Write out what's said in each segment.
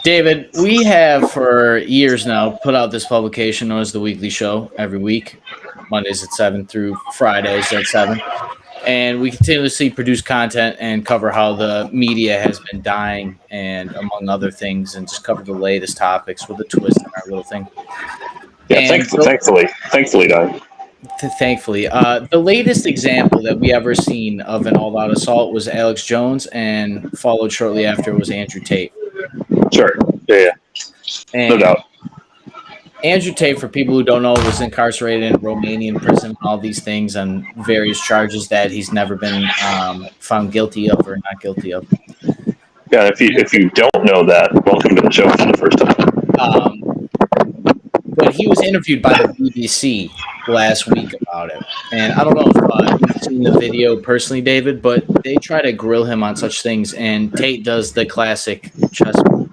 David, we have for years now put out this publication known as the Weekly Show every week, Mondays at 7 through Fridays at 7. And we continuously produce content and cover how the media has been dying and among other things, and just cover the latest topics with a twist in our little thing. Yeah, And thankfully, Don. Thankfully, the latest example that we ever seen of an all-out assault was Alex Jones, and followed shortly after was Andrew Tate. Sure. Yeah. And No doubt. Andrew Tate, for people who don't know, was incarcerated in Romanian prison, all these things on various charges that he's never been found guilty of or not guilty of. Yeah, if you don't know that, welcome to the show for the first time. But he was interviewed by the BBC last week about it. And I don't know if you've seen the video personally, David, but they try to grill him on such things. And Tate does the classic chess move.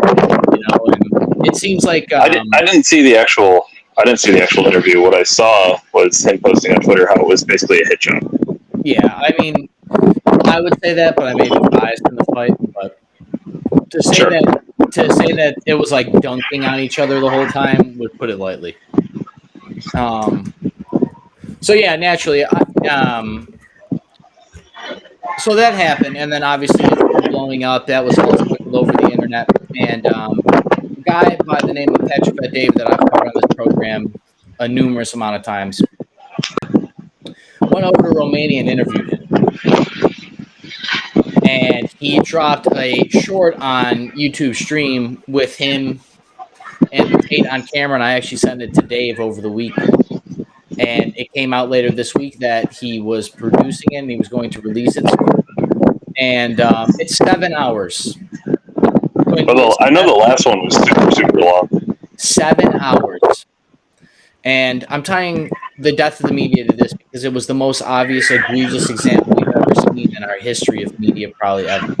And it seems like I didn't see the actual interview. What I saw was him posting on Twitter how it was basically a hit job. Yeah, I mean, I would say that, but I may be biased in the fight. But to say that it was like dunking on each other the whole time would put it lightly. So yeah, naturally, so that happened, and then obviously it was blowing up. That was all over the internet, and a guy by the name of Patrick Bet-David that I've covered on this program a numerous amount of times went over to Romania and interviewed him. And he dropped a short on YouTube stream with him and Tate on camera, and I actually sent it to Dave over the week. And it came out later this week that he was producing it and he was going to release it soon. And it's 7 hours. I know the last one was super long. 7 hours. And I'm tying the death of the media to this because it was the most obvious, egregious example we've ever seen in our history of media, probably ever,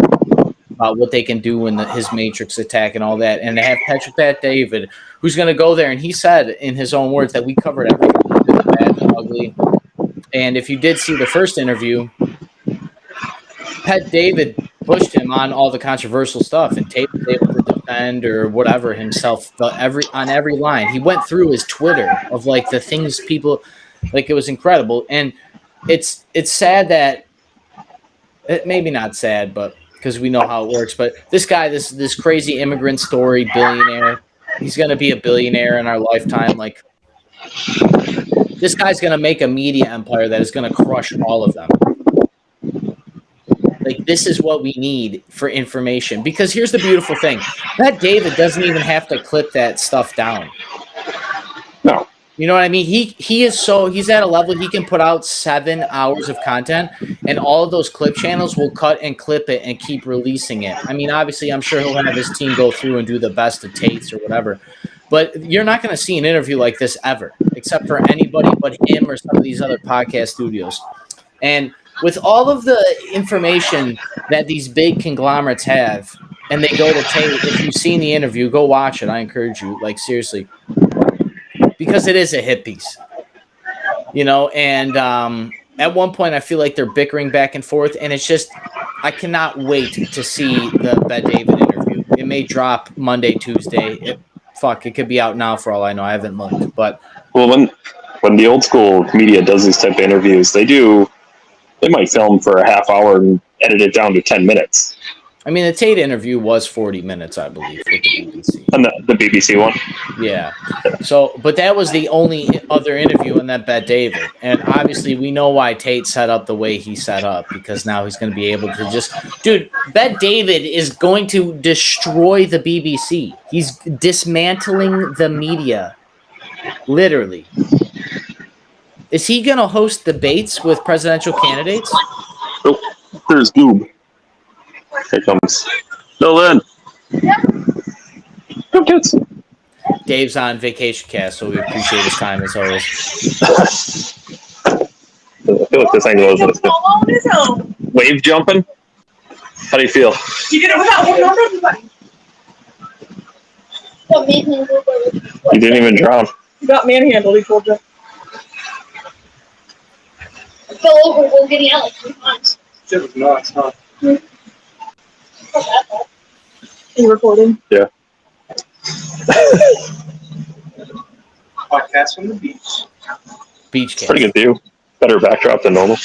about what they can do when his Matrix attack and all that. And to have Patrick Bet-David, who's going to go there, and he said in his own words that we covered everything, the bad, the ugly. And if you did see the first interview, Bet-David pushed him on all the controversial stuff, and Tate was able to defend or whatever himself on every line. He went through his Twitter of like the things people like. It was incredible, and it's sad that maybe not sad, but because we know how it works. But this guy, this crazy immigrant story billionaire, he's going to be a billionaire in our lifetime. Like this guy's going to make a media empire that is going to crush all of them. Like, this is what we need for information. Because here's the beautiful thing. Bet-David doesn't even have to clip that stuff down. No. You know what I mean? He's at a level he can put out 7 hours of content, and all of those clip channels will cut and clip it and keep releasing it. I mean, obviously, I'm sure he'll have his team go through and do the best of Tates or whatever. But you're not going to see an interview like this ever, except for anybody but him or some of these other podcast studios. And with all of the information that these big conglomerates have, and they go to Tate, if you've seen the interview, go watch it. I encourage you, like, seriously. Because it is a hit piece. You know, and at one point I feel like they're bickering back and forth, and it's just, I cannot wait to see the Bet-David interview. It may drop Monday, Tuesday. It could be out now for all I know. I haven't looked. But well, when the old school media does these type of interviews, they might film for a half hour and edit it down to 10 minutes. I mean, the Tate interview was 40 minutes, I believe, with the BBC. And the BBC one? Yeah. So, but that was the only other interview in that Bet-David. And obviously, we know why Tate set up the way he set up, because now he's going to be able to just... Dude, Bet-David is going to destroy the BBC. He's dismantling the media. Literally. Is he going to host debates with presidential candidates? Oh, there's Goob. Here comes Nolan. Go kids. Dave's on vacation cast, so we appreciate his time as always. I feel like this angle is wave jumping. How do you feel? You did it without one number. You didn't even drown. You got manhandled, he told you. I fell over while getting out like 3 times. Shit was nuts, huh? You recording? Podcast from the beach. Beach cast. Pretty good view. Better backdrop than normal.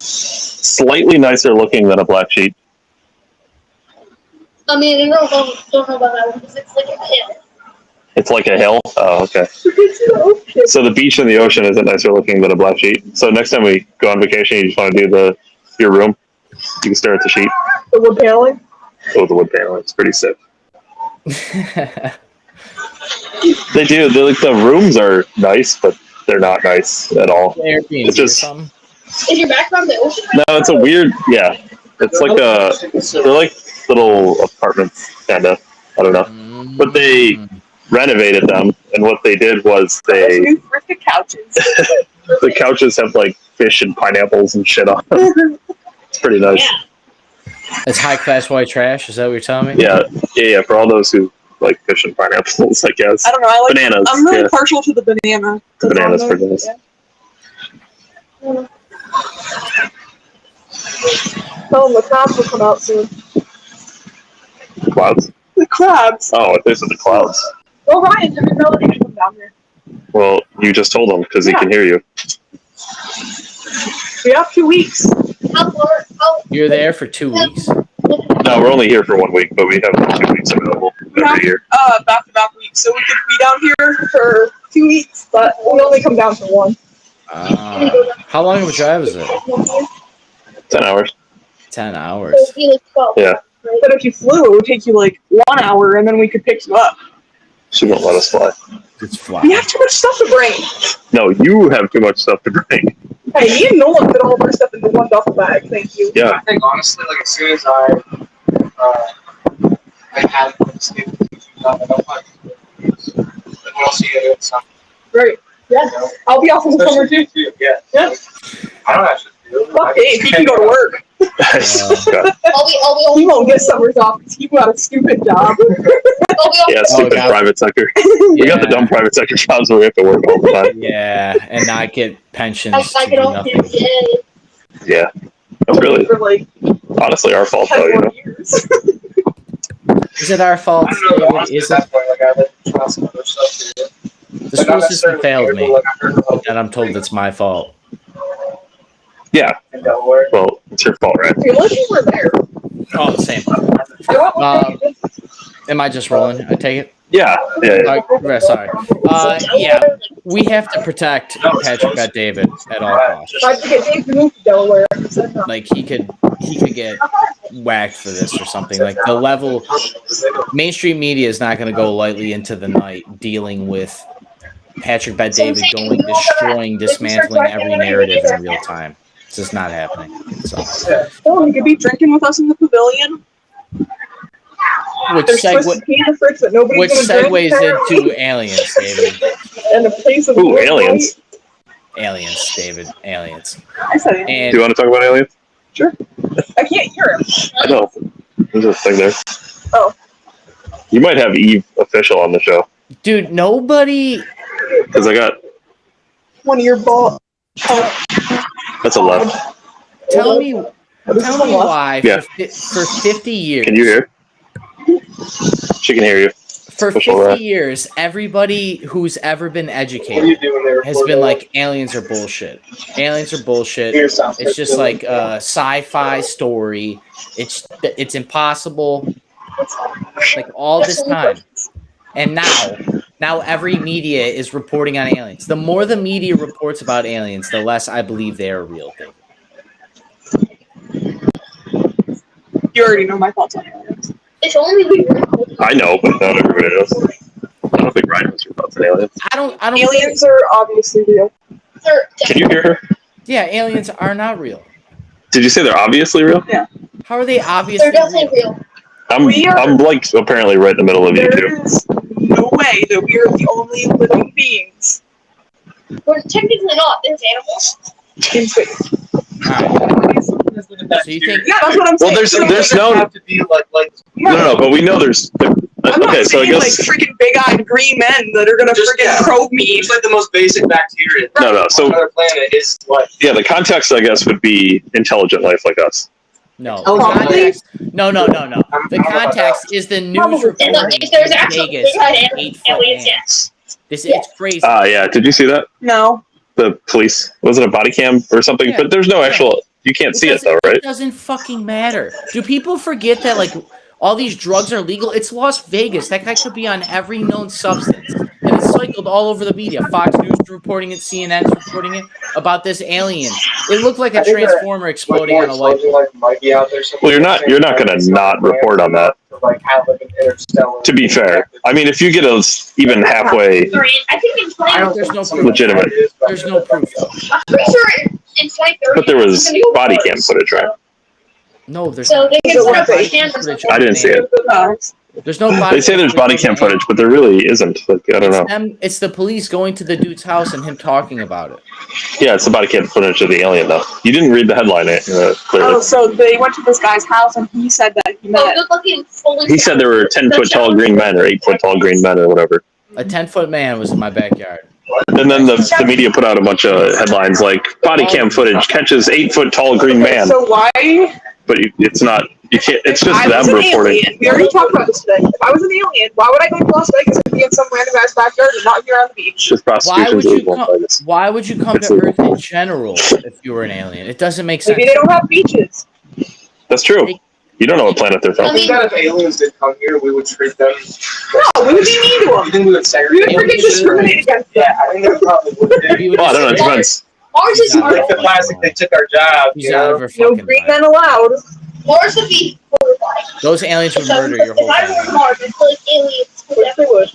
Slightly nicer looking than a black sheep. I mean, I don't know about that one because it's like a hill. It's like a hill. Oh, okay. So the beach and the ocean isn't nicer looking than a black sheet. So next time we go on vacation, you just want to do your room. You can stare at the sheet. The wood paneling? Oh, the wood paneling. It's pretty sick. They do. The rooms are nice, but they're not nice at all. Airbnb It's just- or something? Is your background the ocean? No, it's a weird. Yeah, it's like they're like little apartments, kinda. I don't know. But they renovated them, and what they did was Those new thrifted couches. the couches have like fish and pineapples and shit on them. It's pretty nice. It's high class white trash. Is that what you're telling me? Yeah. For all those who like fish and pineapples, I guess. I don't know. I like Bananas. I'm really Yeah. partial to the banana. The bananas for this. Tell them the crabs will come out soon. Clouds. The crabs. Oh, these are the clouds. Oh, Ryan, did you know they should come down here? Well, you just told him because he Yeah. can hear you. We have 2 weeks. How far? You're there for 2 weeks. No, we're only here for 1 week, but we have 2 weeks available every year. Back-to-back weeks. So we could be down here for 2 weeks, but we only come down for one. How long of a drive is it? 10 hours. 10 It hours. would be like 12. Yeah. But if you flew, it would take you like 1 hour, and then we could pick you up. She won't let us fly. It's flat. We have too much stuff to bring. No, you have too much stuff to bring. Hey, me and Nolan put all of our stuff into one duffel bag. Thank you. Yeah. I think honestly, like as soon as I had this new job, I don't like it. Then we'll see you at some. Right. Yeah. You know, I'll be off in the summer too. Yeah. Yeah. I don't actually do it. Fuck Dave, he can go to work. God. He won't get summers off because he got a stupid job. Yeah, stupid God. private sector. We got the dumb private sector jobs where we have to work all the time. Yeah, and not get pensions. I to get do off nothing. today. Yeah. That's really, For like honestly, our fault 10 though, you more know? years. Is it our fault? I don't know. David? Honestly, Is at it? that point, like I like to try some other stuff too. The school system failed me, Like, I heard about and I'm told it's my fault. Yeah. in Delaware. Well, it's your fault, right? Hey, look, you were there. Oh, the same. I want one thing. Am I just rolling? I take it. Yeah. Sorry. Yeah, we have to protect Patrick Bet David at all costs. I have to get Dave to move to Delaware. I said no. Like he could get whacked for this or something. Like the level, mainstream media is not going to go lightly into the night dealing with Patrick Bet David going, destroying, dismantling every narrative in real time. It's just not happening. So, Oh, you could be drinking with us in the pavilion. which There's twisted tea in the fridge that nobody's which gonna drink, segues apparently. into aliens, David. And a place of Ooh, aliens. Aliens, David. Aliens. I said it. Do you And want to talk about aliens? I can't hear him. I know. There's a thing there. Oh. You might have Eve official on the show dude, nobody. because I got One of your balls. Oh, that's a left. Tell me why Yeah. for 50 years. Can you hear? She can hear you. For Official 50 left. years, everybody who's ever been What are you educated doing there? has been like, aliens are bullshit. Aliens are bullshit. Here's something. It's just like a sci-fi story. It's impossible. Like all this time, and now every media is reporting on aliens. The more the media reports about aliens, the less I believe they are real. you already know my thoughts on aliens. It's only we were I know, but not everybody knows. I don't think Ryan has your thoughts on aliens. I don't. Aliens are obviously real. Can you hear her? Yeah, aliens are not real. Did you say they're obviously real? How are they obviously They're definitely real? real. I'm like apparently right in the middle of you There two. is no way that we are the only living beings We're technically not. There's animals. in space. Alright. So you think? Yeah, that's what I'm saying. Well, there's So no have to be like no, but we know there's. I'm not Okay, so I saying guess like freaking big-eyed green men that are gonna Just- freaking yeah. probe me. it's like the most basic bacteria. no. So Another planet is what yeah, the context I guess would be intelligent life like us. No. Oh, The probably? context, no. The context is the news Probably. reporting And look, if there's in actually Vegas, had an 8-foot aliens, man. yes. It's crazy. Yeah. Did you see that? No. The police was it a body cam or something? Yeah. But there's no actual. You can't see it though, right? It doesn't fucking matter. Do people forget that like all these drugs are legal? It's Las Vegas. That guy could be on every known substance. And it's cycled all over the media. Fox News reporting it, CNN's reporting it about this alien. It looked like a transformer exploding on a light bulb. Might be out there somewhere. Well, you're not going to not report on that. To be fair, I mean, if you get us even halfway I think in 20, There's no proof. legitimate, There's no proof though. I'm pretty sure in 2030. but there was body cam footage, right? No, there's So not. they can So put what up they- footage. I didn't see it. Oh. There's no body. They say there's body cam footage, but there really isn't. Like, I don't know. It's the police going to the dude's house and him talking about it. Yeah, it's the body cam footage of the alien, though. You didn't read the headline, clearly. Oh, so they went to this guy's house and he said that he Oh, met. good looking fully. He said there were 10-foot tall green men or 8-foot tall green men or whatever. A 10-foot man was in my backyard. And then the media put out a bunch of headlines like body cam footage catches 8-foot tall green man. So why? But it's not. You can't. It's just I was them an reporting. alien. We already talked about this today. If I was an alien, why would I go to Las Vegas and be in some random ass backyard and not here on the beach? Just Why prostitution. would is you illegal in come? Vegas. Why would you come It's to legal. Earth in general if you were an alien? It doesn't make sense. Maybe they don't have beaches. That's true. You don't know what planet they're I from. mean- If aliens did come here, we would treat them. No, we would be mean to You them. think we would We segregate? would freaking discriminate against them. Yeah, I think they probably would. We would Well, I don't know. It just- depends. Mars is He's out Like the plastic, they took our job. He's You out know? of her No fucking green mind. men allowed. Mars would be horrifying. Those aliens would So, murder your whole if I were family. Mars, I feel like aliens would Yes, they would.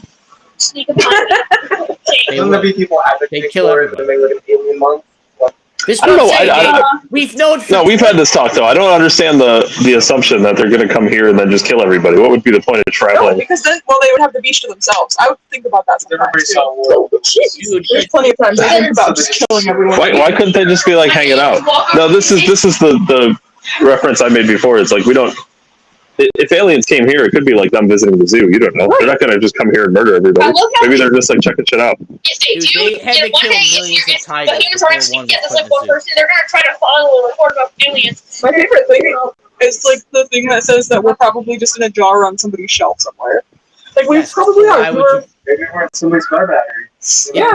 sneak upon me. They Wouldn't there be people advocating They'd kill for it when they live in alien month? This I don't know. one's saying, I- we've known. No, we've had this talk though. I don't understand the assumption that they're going to come here and then just kill everybody. What would be the point of No, traveling? because then, well, they would have the beach to themselves. I would think about that Everybody sometimes. saw Too. war. Dude, There's plenty of times I think about just killing everyone. Why couldn't they just be like hanging out? No, this is the reference I made before. It's like we don't. If aliens came here, it could be like them visiting the zoo. You don't know. They're not going to just come here and murder everybody. Maybe they're just like checking shit out. If they Dude, do, they had to then one kill day, millions of if tigers the humans are before extinct, one yeah, was there's like put in one the zoo. person, they're gonna try to follow a report about aliens. My favorite thing is like the thing that says that we're probably just in a jar on somebody's shelf somewhere. Like we Yes, probably why are. would We're, you- Maybe we're in somebody's car battery. Yeah.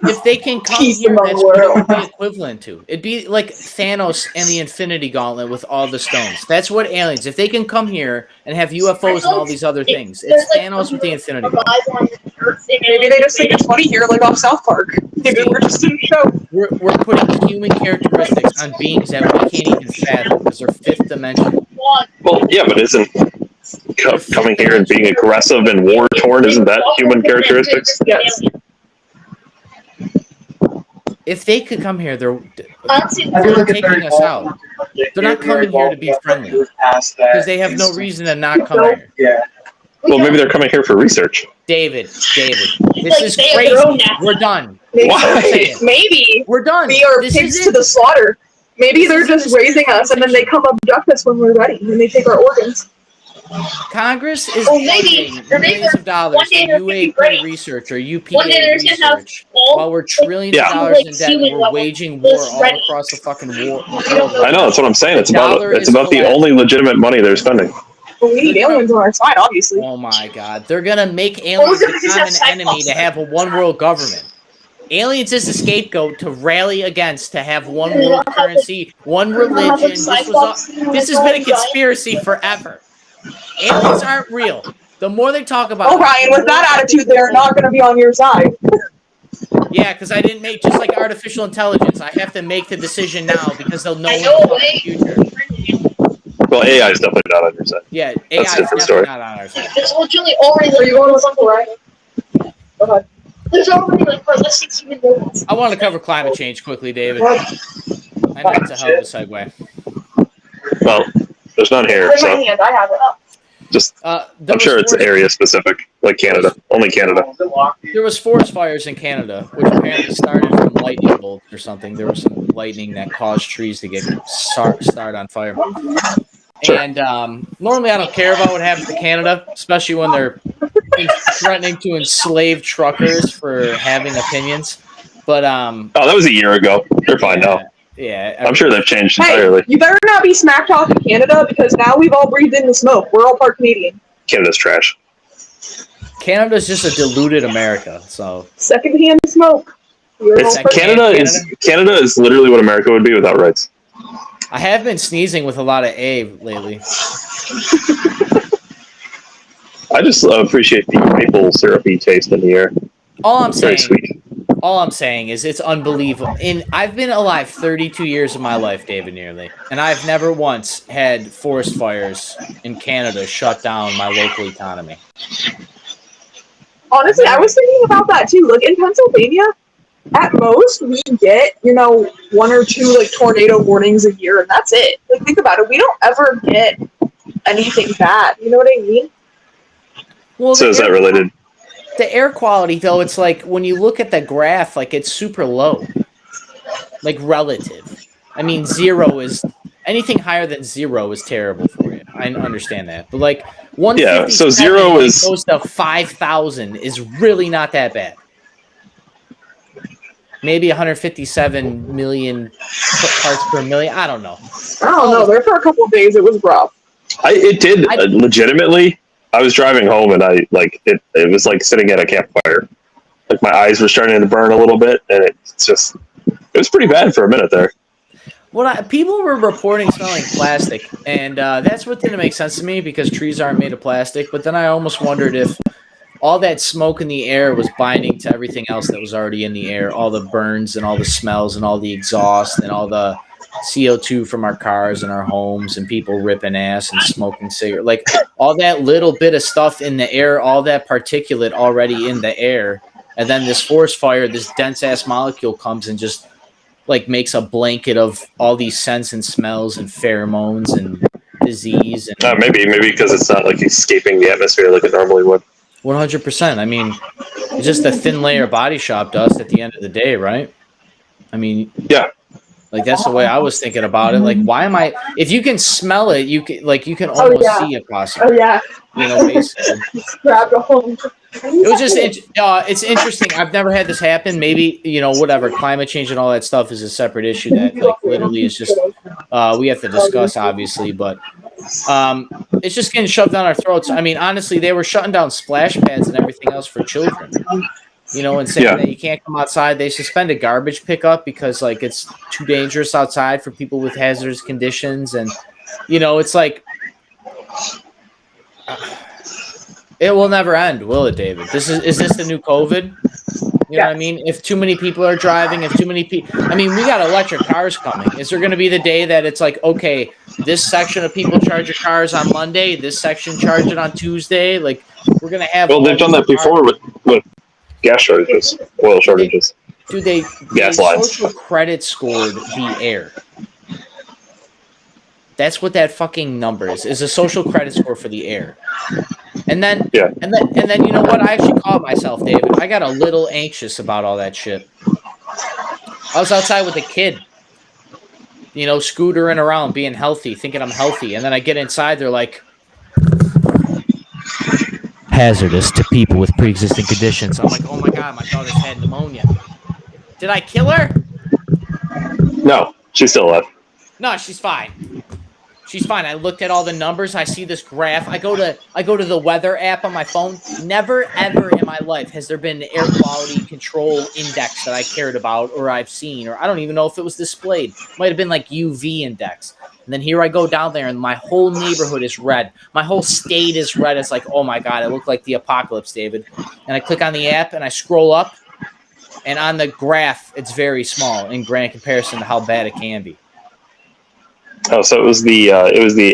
If they can come Peace here, among that's the what it world. would be equivalent to. It'd be like Thanos and the Infinity Gauntlet with all the stones. That's what aliens. If they can come here and have UFOs and all these other things, it's Thanos with the Infinity Gauntlet. Arrive on Earth, maybe they just think it's funny here, like off South Park. Maybe we're just in a show. We're putting human characteristics on beings that we can't even fathom because they're fifth dimensional. one. Well, yeah, but isn't coming here and being aggressive and war torn, isn't that human characteristics? Yes. If they could come here, they're Honestly, I feel like taking it's very us out. They're not coming here to be friendly because they have no reason to not come here. Yeah. Well, maybe they're coming here for research. David, this like is they have crazy. their own NASA. We're done. Maybe, Why? maybe We're done. we are This pigs is to it. the slaughter. Maybe they're This is just the raising us and then they come abduct us when we're ready and they take our organs. Congress is Well, maybe- funding or maybe millions of dollars one day for they're gonna be UAP great. research or UPA One day they're gonna have research all while we're trillions Yeah. of dollars in like debt and human we're level waging war is all ready. across the fucking war. I know that's what I'm saying. It's Dollar about is the collapsing. only legitimate money they're spending. But we need aliens on our side, obviously. Oh my God. They're going to make aliens they're the just common have enemy to have a one world government. Aliens is the scapegoat to rally against, to have one world currency, one religion. This has been a conspiracy forever. Aliens aren't real. The more they talk about Oh, it, Ryan, the with more that I attitude, think they're not going to be on your side. Yeah, because I didn't make, just like artificial intelligence, I have to make the decision now because they'll know I in know, the fucking right? future. Well, AI is definitely not on your side. Yeah, That's a AI is different definitely story. not on our side. There's literally already Are you going with Uncle Ryan? Go ahead. there's already like realistic human movements. I want to cover climate change quickly, David. I know it's a hell of a segue. Well, there's none here, Raise my so hand, I have it. just There I'm sure was it's forest- area specific, like Canada, only Canada. There was forest fires in Canada, which apparently started from lightning bolts or something. There was some lightning that caused trees to get start on fire. Sure. And normally I don't care about what happens to Canada, especially when they're threatening to enslave truckers for having opinions. But Oh, that was a year ago. They're fine now. Yeah, I'm sure they've changed Hey, entirely. you better not be smack talking Canada because now we've all breathed in the smoke. We're all part Canadian. Canada's trash. Canada's just a diluted America. So Secondhand smoke. We're all It's part Canada is literally what America would be without rights. I have been sneezing with a lot of A lately. I just appreciate the maple syrupy taste in the air. All I'm Very saying, sweet. all I'm saying is it's unbelievable. And I've been alive 32 years of my life, David, nearly, and I've never once had forest fires in Canada shut down my local economy. Honestly, I was thinking about that too. Like in Pennsylvania, at most we get, 1 or 2 like tornado warnings a year, and that's it. Like think about it. We don't ever get anything bad. You know what I mean? Well, So is that related? The air quality, though, it's like when you look at the graph, like it's super low, like relative. I mean, zero is anything higher than 0 is terrible for you. I understand that, but like 157 Yeah, so 0 is close to 5,000 is really not that bad. Maybe 157 million parts per million. I don't know. I don't know. There for a couple of days it was rough. It did legitimately. I was driving home and it was like sitting at a campfire. Like my eyes were starting to burn a little bit, and it was pretty bad for a minute there. Well, people were reporting smelling plastic, and that's what didn't make sense to me because trees aren't made of plastic. But then I almost wondered if all that smoke in the air was binding to everything else that was already in the air, all the burns and all the smells and all the exhaust and all the CO2 from our cars and our homes and people ripping ass and smoking cigarettes. Like all that little bit of stuff in the air, all that particulate already in the air. And then this forest fire, this dense ass molecule comes and just like makes a blanket of all these scents and smells and pheromones and disease. And Maybe because it's not like escaping the atmosphere like it normally would. 100%. I mean, it's just a thin layer Body Shop dust at the end of the day, right? I mean, yeah. Like that's the way I was thinking about it. Like, why am I? If you can smell it, you can almost see it possibly. Oh yeah. Basically. Grab a home. It was just it's interesting. I've never had this happen. Maybe whatever climate change and all that stuff is a separate issue that like literally is just we have to discuss obviously, but it's just getting shoved down our throats. I mean, honestly, they were shutting down splash pads and everything else for children. And saying that you can't come outside. They suspended garbage pickup because like it's too dangerous outside for people with hazardous conditions, and it's like it will never end, will it, David? Is this the new COVID? You know what I mean? If too many people are driving, if too many people, I mean, we got electric cars coming. Is there going to be the day that it's like, okay, this section of people charge your cars on Monday, this section charge it on Tuesday? Like we're going to have. Well, they've done that before with gas shortages, oil shortages. They social credit scored the air. That's what that fucking number is a social credit score for the air. And then and then you know what? I actually caught myself, David. I got a little anxious about all that shit. I was outside with a kid, scootering around, being healthy, thinking I'm healthy, and then I get inside, they're like hazardous to people with pre-existing conditions. I'm like, oh my god, my daughter's had pneumonia. Did I kill her? No, she's still alive. No, she's fine. She's fine. I looked at all the numbers. I see this graph. I go to the weather app on my phone. Never ever in my life has there been an air quality control index that I cared about or I've seen, or I don't even know if it was displayed. Might have been like UV index. And then here I go down there and my whole neighborhood is red. My whole state is red. It's like, oh my God, it looked like the apocalypse, David. And I click on the app and I scroll up, and on the graph, it's very small in grand comparison to how bad it can be. Oh, so it was the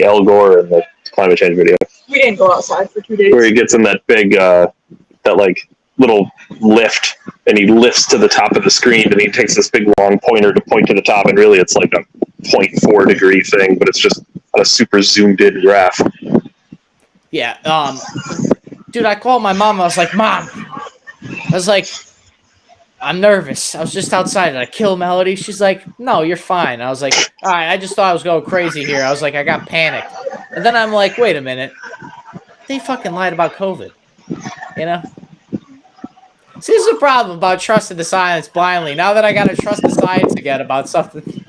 Al Gore and the climate change video. We didn't go outside for 2 days. Where he gets in that big, that like little lift, and he lifts to the top of the screen, and he takes this big long pointer to point to the top, and really it's like a 0.4 degree thing, but it's just on a super zoomed in graph. Yeah, dude, I called my mom. I was like, Mom, I'm nervous. I was just outside. Did I kill Melody? She's like, no, you're fine. I was like, all right, I just thought I was going crazy here. I was like, I got panicked. And then I'm like, wait a minute. They fucking lied about COVID. See, this is a problem about trusting the science blindly. Now that I got to trust the science again about something.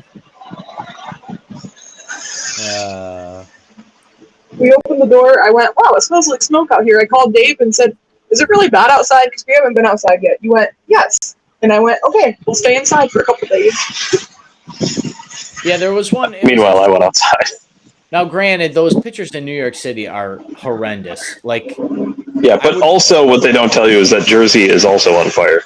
We opened the door. I went, wow, it smells like smoke out here. I called Dave and said, is it really bad outside? Because we haven't been outside yet. You went, yes. And I went, okay, we'll stay inside for a couple days. Yeah, there was one. Meanwhile, I went outside. Now, granted, those pictures in New York City are horrendous. Like, Yeah, but also what they don't tell you is that Jersey is also on fire,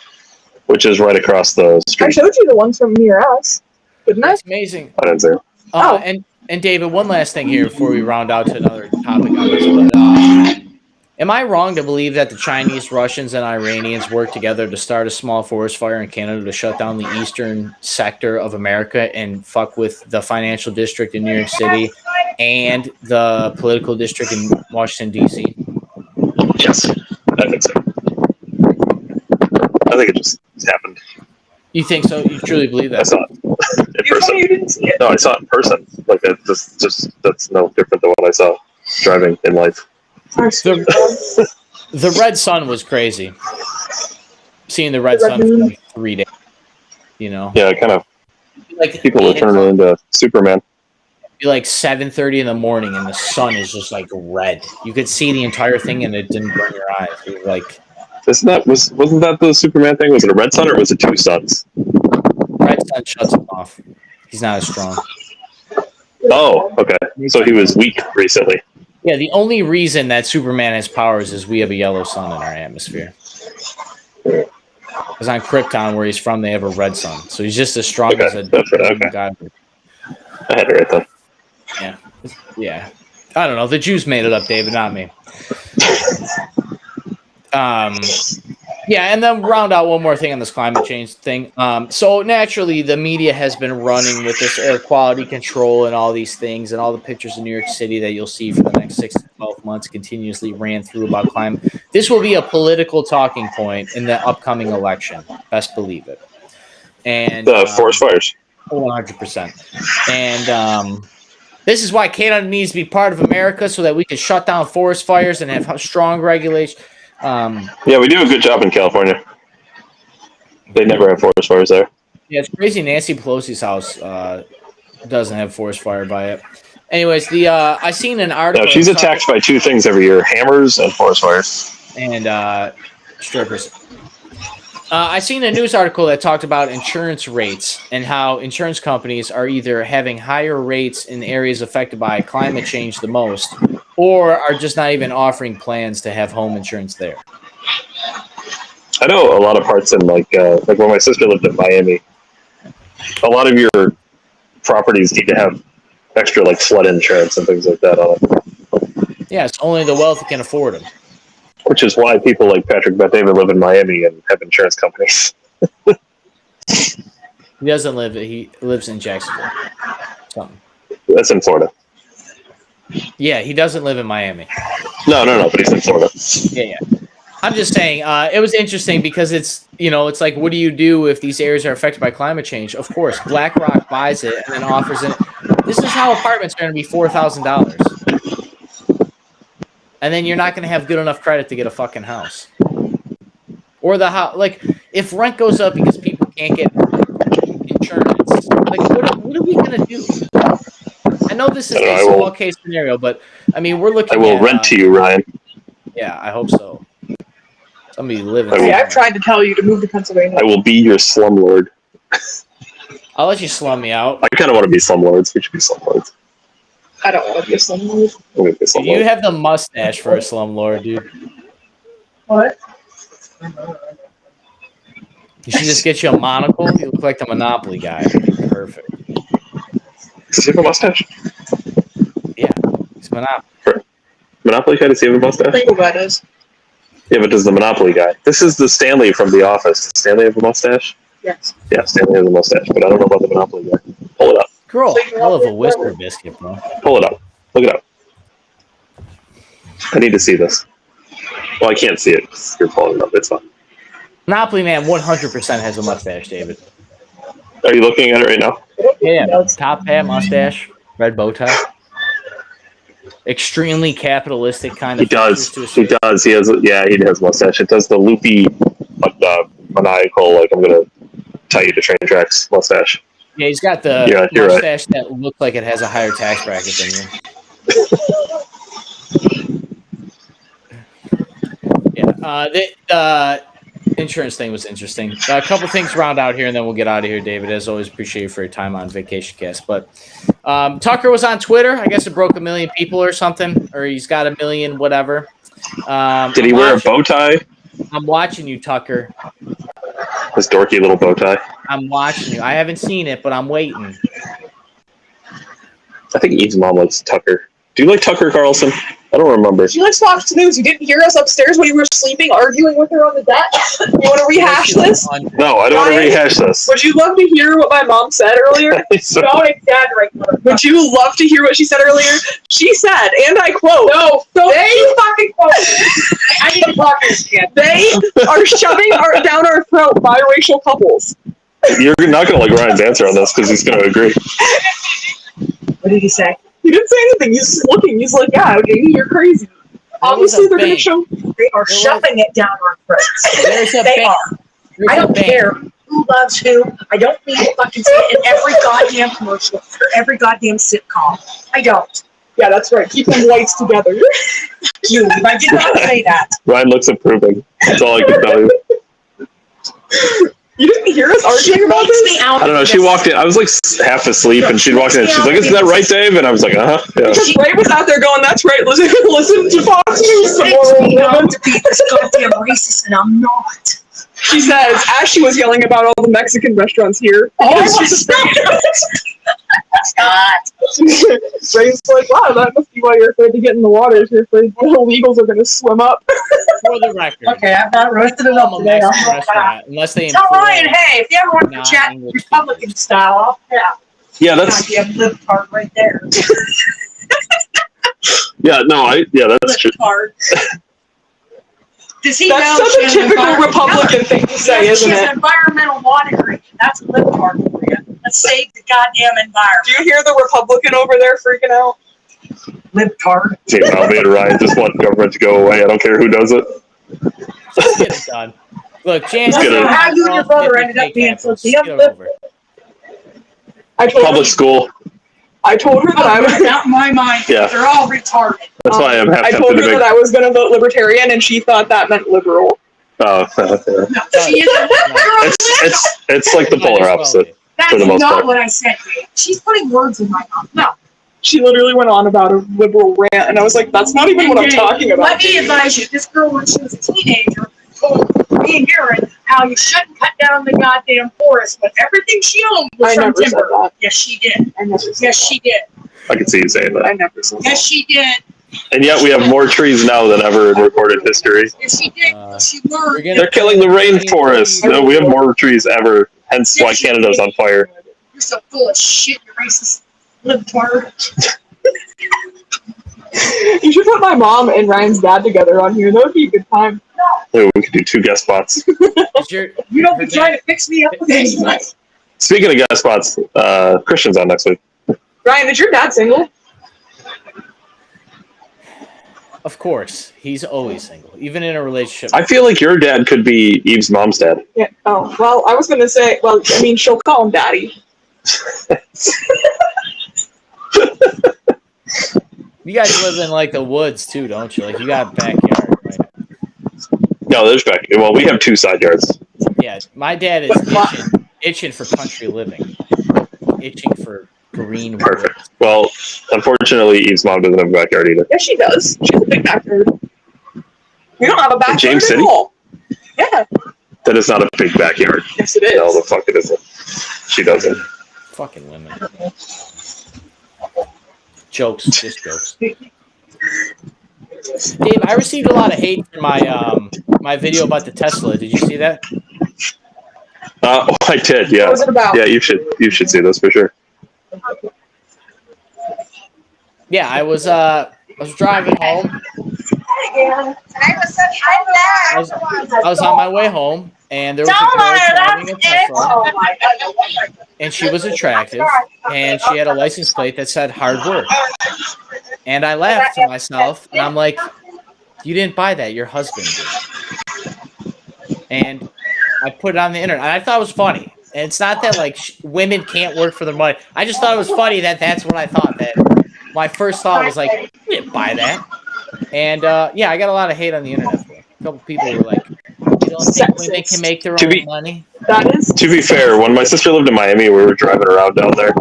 which is right across the I street. showed you the ones from near us, didn't I? that's amazing. I didn't say it. And David, one last thing here before we round out to another topic on this. But, am I wrong to believe that the Chinese, Russians, and Iranians worked together to start a small forest fire in Canada to shut down the eastern sector of America and fuck with the financial district in New York City and the political district in Washington, D.C.? Yes, I think so. I think it just happened. You think so? You truly believe I that? saw it in You told person. me you didn't see it. No, I saw it in person. Like it just that's no different than what I saw driving in life. The red sun was crazy. Seeing the red The red sun for moon. like 3 days, you know, Yeah, kind of like people were turning into Superman. be like 7:30 in the morning, and the sun is just like red. You could see the entire thing, and it didn't burn your eyes. It was like Wasn't that the Superman thing? Was it a red sun or was it two suns? red sun shuts him off. He's not as strong. Oh, okay. So he was weak recently. Yeah, the only reason that Superman has powers is we have a yellow sun in our atmosphere. Because on Krypton, where he's from, they have a red sun, so he's just as strong Okay, as a that's right, okay. god. I had it right then. Yeah, yeah. I don't know. The Jews made it up, David, not me. Yeah, and then round out one more thing on this climate change thing. So naturally, the media has been running with this air quality control and all these things, and all the pictures in New York City that you'll see for the next 6 to 12 months continuously ran through about climate. This will be a political talking point in the upcoming election. Best believe it. And The forest fires. 100%. And this is why Canada needs to be part of America so that we can shut down forest fires and have strong regulation. Yeah, we do a good job in California. They never have forest fires there. Yeah, it's crazy. Nancy Pelosi's house doesn't have forest fire by it. Anyways, I seen an article. No, she's attacked by two things every year: hammers and forest fires. And strippers. I seen a news article that talked about insurance rates and how insurance companies are either having higher rates in areas affected by climate change the most, or are just not even offering plans to have home insurance there. I know a lot of parts in like when my sister lived in Miami. A lot of your properties need to have extra like flood insurance and things like that on it. Yeah, it's only the wealthy can afford them. Which is why people like Patrick Bet-David live in Miami and have insurance companies. He doesn't live. He lives in Jacksonville. Something. That's in Florida. Yeah, he doesn't live in Miami. No, but he's in Florida. Yeah. I'm just saying, it was interesting because it's like, what do you do if these areas are affected by climate change? Of course, BlackRock buys it and then offers it. This is how apartments are going to be $4,000. And then you're not going to have good enough credit to get a fucking house. Or the house, like, if rent goes up because people can't get insurance, like, what are we going to do? I know this is a small case scenario, but, I mean, we're looking I will at, rent to you, Ryan. Yeah, I hope so. Somebody living. Hey, I've tried to tell you to move to Pennsylvania. I will be your slumlord. I'll let you slum me out. I kind of want to be slumlords. We should be slumlords. I don't want to be a slumlord. I'm going to be a slumlord. You have the mustache for a slumlord, dude. What? You should just get you a monocle. You look like the Monopoly guy. It'd be perfect. Does he have a mustache? Yeah, he's Monopoly. Monopoly guy, does he have a mustache? Single guy does. Yeah, but does the Monopoly guy? This is the Stanley from The Office. Does Stanley have a mustache? Yes. Yeah, Stanley has a mustache, but I don't know about the Monopoly guy. Pull it up. Girl, hell of a whisper biscuit, bro. Pull it up. Look it up. I need to see this. Well, I can't see it. You're pulling it up. It's fine. Monopoly man 100% has a mustache, David. Are you looking at it right now? Yeah, top hat, mustache, red bow tie. Extremely capitalistic kind He of. does. features He to a does. He has. He has a mustache. It does the loopy, maniacal. Like I'm gonna tie you to train tracks mustache. Yeah, he's got the Yeah, you're right. mustache that looks like it has a higher tax bracket than you. Yeah, the insurance thing was interesting. A couple things round out here, and then we'll get out of here, David. As always, appreciate you for your time on Vacation Cast. But Tucker was on Twitter. I guess it broke 1 million people or something, or he's got 1 million, whatever. Did he wear a bow tie? I'm watching you, Tucker. His dorky little bow tie. I'm watching you. I haven't seen it, but I'm waiting. I think Eve's mom likes Tucker. Do you like Tucker Carlson? I don't remember. She likes Fox News. You didn't hear us upstairs when you were sleeping, arguing with her on the deck. You want to rehash this? No, I don't want to Ryan? rehash this. Would you love to hear what my mom said earlier? So- Don't exaggerate. Would you love to hear what she said earlier? She said, and I quote, No, they fucking quote. I need to talk to this kid. they are shoving down our throat biracial couples. You're not going to like Ryan's answer on this because he's going to agree. What did he say? He didn't say anything. He's just looking. He's like, yeah, okay, you're crazy. Obviously, they're going to show. They are shoving it down our throats. There's a They ban. are. There's I a don't ban. care who loves who. I don't need to fucking see it in every goddamn commercial or every goddamn sitcom. I don't. Yeah, that's right. Keep them whites together. You. I did not say that. Ryan looks approving. That's all I can tell you. You didn't hear us arguing about Makes this? me out I don't know. of She this. walked in. I was like half asleep, and she'd walked in. And she's like, "Isn't that right, Dave?" And I was like, "Uh huh." Yeah. Because Ray was out there going, that's right, listen to Fox News some Makes more. me out woman." to be this goddamn racist, and I'm not. She says, as she was yelling about all the Mexican restaurants here. Oh, I because was she's- Ray's like, wow, that must be why you're afraid to get in the water. You're afraid the illegals are going to swim up. For the record, Okay, I've not roasted it I'm up a today. Mexican restaurant, unless they Tell employ- Ryan, hey, if you ever want to chat non-English Republican style, yeah, Yeah, that's goddamn lip card right there. that's true. Lip card. Does he That's know such she a has an typical environment- Republican thing to say, Yeah, isn't she has it? an environmental monitoring. That's a lip card for you. Let's save the goddamn Do environment. you hear the Republican over there freaking out? Lip card. Team Alvin and Ryan just want government to go away. I don't care who does it. Just get it done. Look, Jan, Let's get it. How you and your brother ended up being so damn Get it lip. over. I told Public school. I told her that I was. Not in my mind. Yeah. They're all retarded. That's why I'm half I tempted told to her make. that I was going to vote Libertarian, and she thought that meant liberal. Oh, yeah. No, she isn't. It's like the polar opposite. That's For the most not part. what I said, Dave. She's putting words in my mouth. No. She literally went on about a liberal rant, and I was like, that's not even what I'm And, talking about. Let me advise you, this girl, when she was a teenager, told me and Aaron how you shouldn't cut down the goddamn forest, but everything she owned was I from never said timber. that. Yes, she did. I never said Yes, she did. I can see you saying I that. never said Yes, she did. And yet we have more trees now than ever in recorded history. Yes, she did. She learned. We're They're killing the rainforest. No, we have more trees ever. Hence why Canada's on fire. You're so full of shit, you racist libtard. You should put my mom and Ryan's dad together on here. That would be a good time. Ooh, we could do 2 guest spots. Is your- You don't be trying to fix me up with anything. Speaking of guest spots, Christian's on next week. Ryan, is your dad single? Of course, he's always single, even in a relationship. I feel like your dad could be Eve's mom's dad. Yeah. Oh, well, I was going to say, well, I mean, she'll call him daddy. You guys live in like the woods too, don't you? Like you got a backyard, right? No, there's back. Well, we have 2 side yards. Yeah, my dad is itching for country living, itching for green. Perfect. woods. Well, unfortunately, Eve's mom doesn't have a backyard either. Yeah, she does. She has a big backyard. We don't have a backyard James at City? all. Yeah. That is not a big backyard. Yes, it is. No, the fuck it isn't. She doesn't. Fucking women. Jokes, just jokes. Dave, I received a lot of hate for my my video about the Tesla. Did you see that? I did. Yeah. What was it about? Yeah, you should see this for sure. Yeah, I was driving home. I was on my way home, and there was a girl driving a Tesla, and she was attractive, and she had a license plate that said hard work. And I laughed to myself, and I'm like, you didn't buy that, your husband did. And I put it on the internet, and I thought it was funny. And it's not that like women can't work for their money. I just thought it was funny that that's what I thought. That my first thought was like, I didn't buy that. And yeah, I got a lot of hate on the internet for it. A couple people were like, you don't think women can make their own money? That is. To be fair, when my sister lived in Miami, we were driving around down there.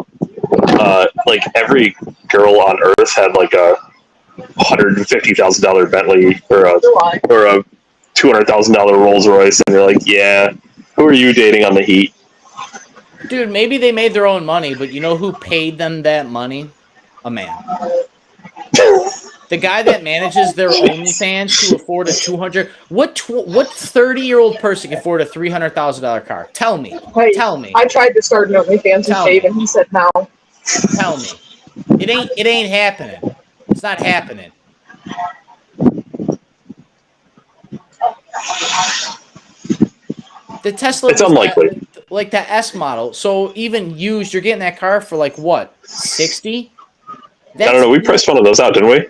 Like every girl on earth had like a $150,000 Bentley or a $200,000 Rolls Royce, and you're like, yeah, who are you dating on the heat? Dude, maybe they made their own money, but you know who paid them that money? A man. The guy that manages their OnlyFans to afford a 200. What 30-year-old person can afford a $300,000 car? Tell me. Hey, Tell me. I tried to start an OnlyFans with Dave, and he said no. Tell me. It ain't happening. It's not happening. The Tesla. It's unlikely. Like the S model. So even used, you're getting that car for like what? 60? I don't know. We priced one of those out, didn't we?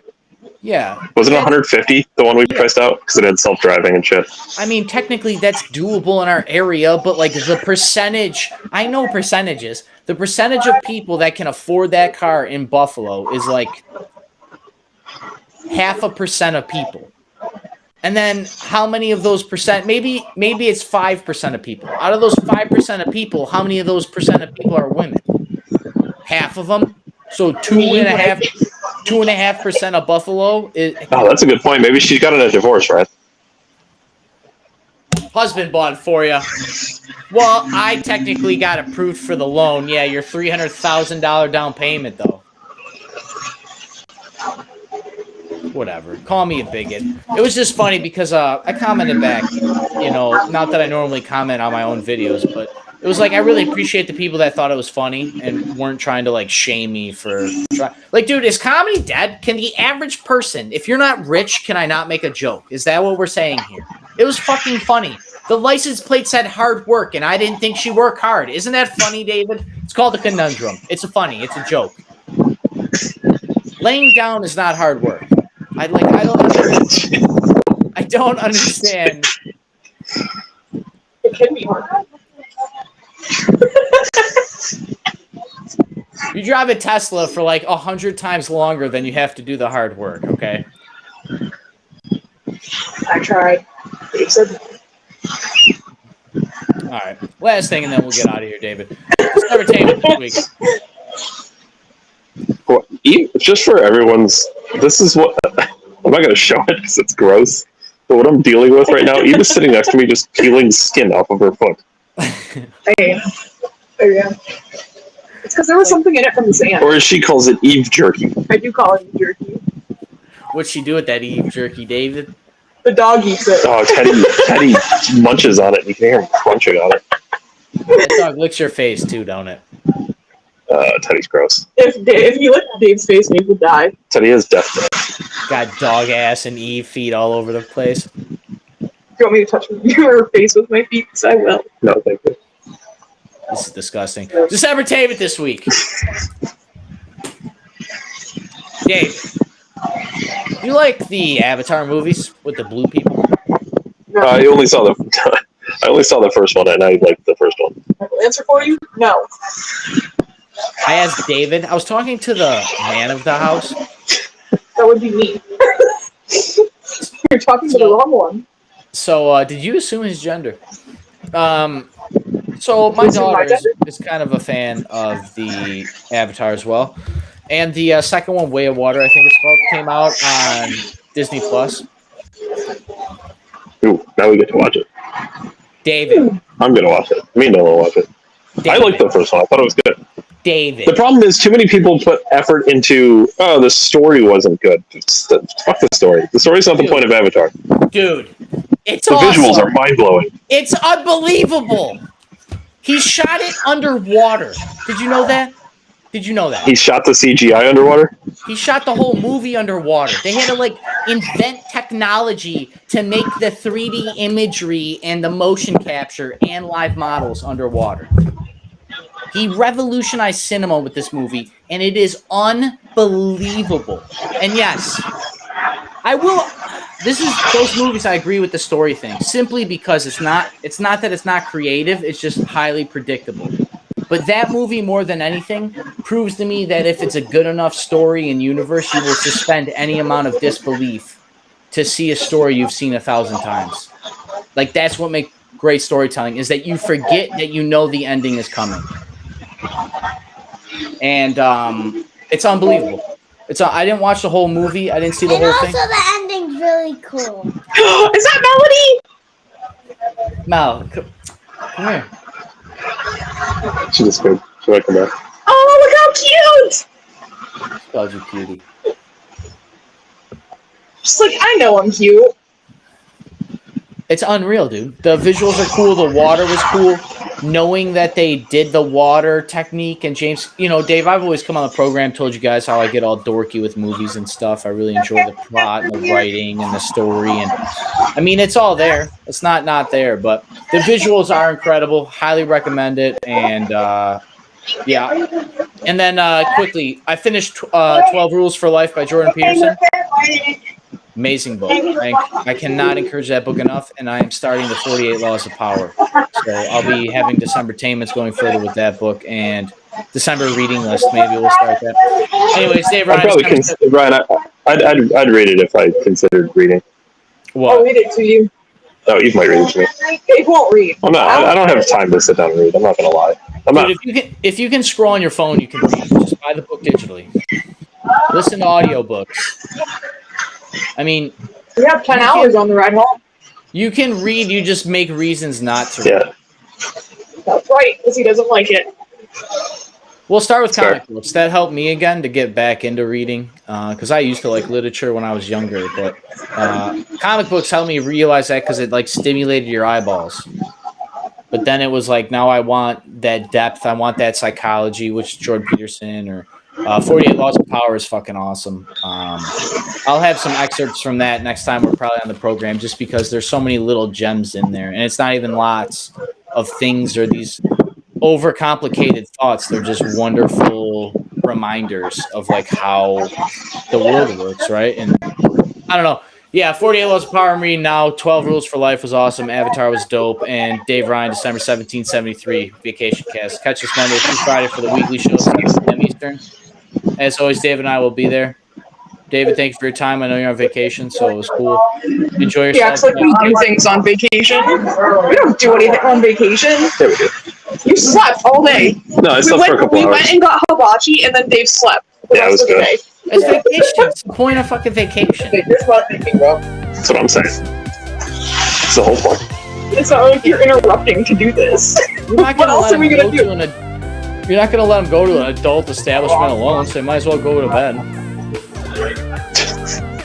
Yeah. Wasn't it 150, the one we priced out? Because it had self-driving and shit. I mean, technically that's doable in our area, but like the percentage, I know percentages. The percentage of people that can afford that car in Buffalo is like 0.5% of people. And then how many of those percent, maybe it's 5% of people. Out of those 5% of people, how many of those percent of people are women? Half of them? So 2.5% of Buffalo is. Oh, that's a good point. Maybe she got in a divorce, right? Husband bought it for you. Well, I technically got approved for the loan. Yeah, your $300,000 down payment, though. Whatever. Call me a bigot. It was just funny because I commented back. You know, not that I normally comment on my own videos, but it was like I really appreciate the people that thought it was funny and weren't trying to like shame me for like, dude, is comedy dead? Can the average person, if you're not rich, can I not make a joke? Is that what we're saying here? It was fucking funny. The license plate said hard work, and I didn't think she worked hard. Isn't that funny, David? It's called a conundrum. It's funny. It's a joke. Laying down is not hard work. I don't understand. It can be hard. You drive a Tesla for like 100 times longer than you have to do the hard work, okay? I tried. Dave said All right. Last thing, and then we'll get out of here, David. It's entertainment this week. Well, just for everyone's, this is what I'm not going to show it because it's gross. But what I'm dealing with right now, Eva's sitting next to me, just peeling skin off of her foot. Hey. There you go. It's because there was something in it from the sand. Or as she calls it, Eve jerky. I do call it jerky. What'd she do with that Eve jerky, David? The dog eats it. Oh, Teddy munches on it, and you can hear him crunching on it. That dog licks your face too, don't it? Teddy's gross. If you lick Dave's face, Dave would die. Teddy is definitely. Got dog ass and Eve feet all over the place. Do you want me to touch your face with my feet? Because I will. No, thank you. This is disgusting. Just entertainment this week. Dave, you like the Avatar movies with the blue people? I only saw the first one, and I liked the first one. I will answer for you. No. I asked David. I was talking to the man of the house. That would be me. You're talking to the wrong one. So, did you assume his gender? So my daughter is kind of a fan of the Avatar as well, and the second one, Way of Water, I think it's called, came out on Disney Plus. Ooh, now we get to watch it. David, I'm gonna watch it. Me and Noah will watch it. David, I liked the first one. I thought it was good. David. The problem is too many people put effort into. Oh, the story wasn't good. Fuck the story. The story's not the point of Avatar. Dude, it's the awesome. visuals are mind blowing. It's unbelievable. He shot it underwater. Did you know that? Did you know that? He shot the CGI underwater? He shot the whole movie underwater. They had to like invent technology to make the 3D imagery and the motion capture and live models underwater. He revolutionized cinema with this movie, and it is unbelievable. And yes, I will. this is those movies. I agree with the story thing, simply because it's not that it's not creative. It's just highly predictable. But that movie, more than anything, proves to me that if it's a good enough story and universe, you will suspend any amount of disbelief to see a story you've seen 1,000 times. Like, that's what makes great storytelling, is that you forget that you know the ending is coming. And it's unbelievable. I didn't watch the whole movie. I didn't see the whole thing. And also the ending's really cool. Is that Melody? Mal, come here. She just good. She might come back. Oh, look how cute! Called you cutie. Just like, I know I'm cute. It's unreal, dude. The visuals are cool. The water was cool. Knowing that they did the water technique, and James, Dave, I've always come on the program, told you guys how I get all dorky with movies and stuff. I really enjoy the plot and the writing and the story. And I mean, it's all there. It's not there, but the visuals are incredible. Highly recommend it. And yeah. And then quickly, I finished 12 Rules for Life by Jordan Peterson. Amazing book. I cannot encourage that book enough, and I am starting the 48 Laws of Power. So I'll be having December Tainments going further with that book, and December reading list. Maybe we'll start that. Anyways, Dave, Ryan. I'd read it if I considered reading. What? I'll read it to you. Oh, you might read it to me. Dave won't read. I don't have time to sit down and read. I'm not gonna lie. Dude, if you can scroll on your phone, you can read. Just buy the book digitally. Listen to audiobooks. I mean, we have 10 hours on the ride home. You can read, you just make reasons not to read. Yeah. That's right, because he doesn't like it. We'll start with comic books. That helped me again to get back into reading, because I used to like literature when I was younger, but comic books helped me realize that because it like stimulated your eyeballs. But then it was like, now I want that depth, I want that psychology, which Jordan Peterson or 48 Laws of Power is fucking awesome. I'll have some excerpts from that next time we're probably on the program, just because there's so many little gems in there, and it's not even lots of things or these overcomplicated thoughts. They're just wonderful reminders of like how the world works, right? And I don't know. Yeah, 48 Laws of Power I'm reading now. 12 Rules for Life was awesome. Avatar was dope. And Dave Ryan, December 1773, Vacation Cast. Catch us Monday through Friday for the weekly show, 7 p.m. Eastern. As always, Dave and I will be there. David, thank you for your time. I know you're on vacation, so it was cool. Enjoy yourself. He acts like we do things on vacation. We don't do anything on vacation. Yeah, we do. You slept all day. No, I slept for a couple hours. We went and got hibachi, and then Dave slept. Yeah, it was good. It's vacation. It's the point of fucking vacation. Here's what I'm thinking, bro. That's what I'm saying. That's the whole point. It's not like you're interrupting to do this. You're not What gonna else let are we him gonna go do? to You're not going to let him go to an adult establishment alone, so they might as well go to bed.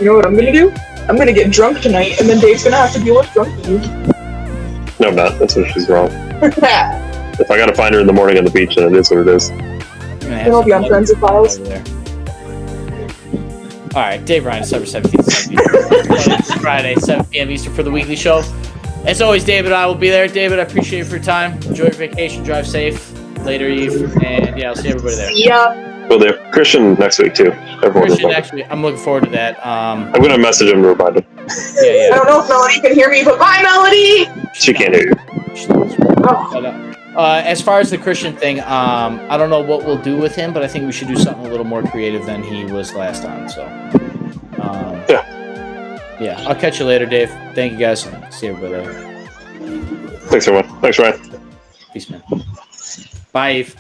You know what I'm gonna do? I'm gonna get drunk tonight, and then Dave's gonna have to deal with drunk you. No, I'm not. That's what she's wrong. If I gotta find her in the morning on the beach, then it is what it is. Then I'll be on Friends of Files. All right, Dave Ryan, December 17th, Friday, 7 p.m. Eastern for the weekly show. As always, David and I will be there. David, I appreciate you for your time. Enjoy your vacation. Drive safe. Later, Eve. And yeah, I'll see everybody there. Yeah. Well, there. Christian next week, too. Christian, actually, I'm looking forward to that. I'm going to message him to remind him. I don't know if Melody can hear me, but bye, Melody! She can't hear you. As far as the Christian thing, I don't know what we'll do with him, but I think we should do something a little more creative than he was last time. So, yeah, I'll catch you later, Dave. Thank you, guys. See everybody later. Thanks, everyone. Thanks, Ryan. Peace, man. Bye, Eve.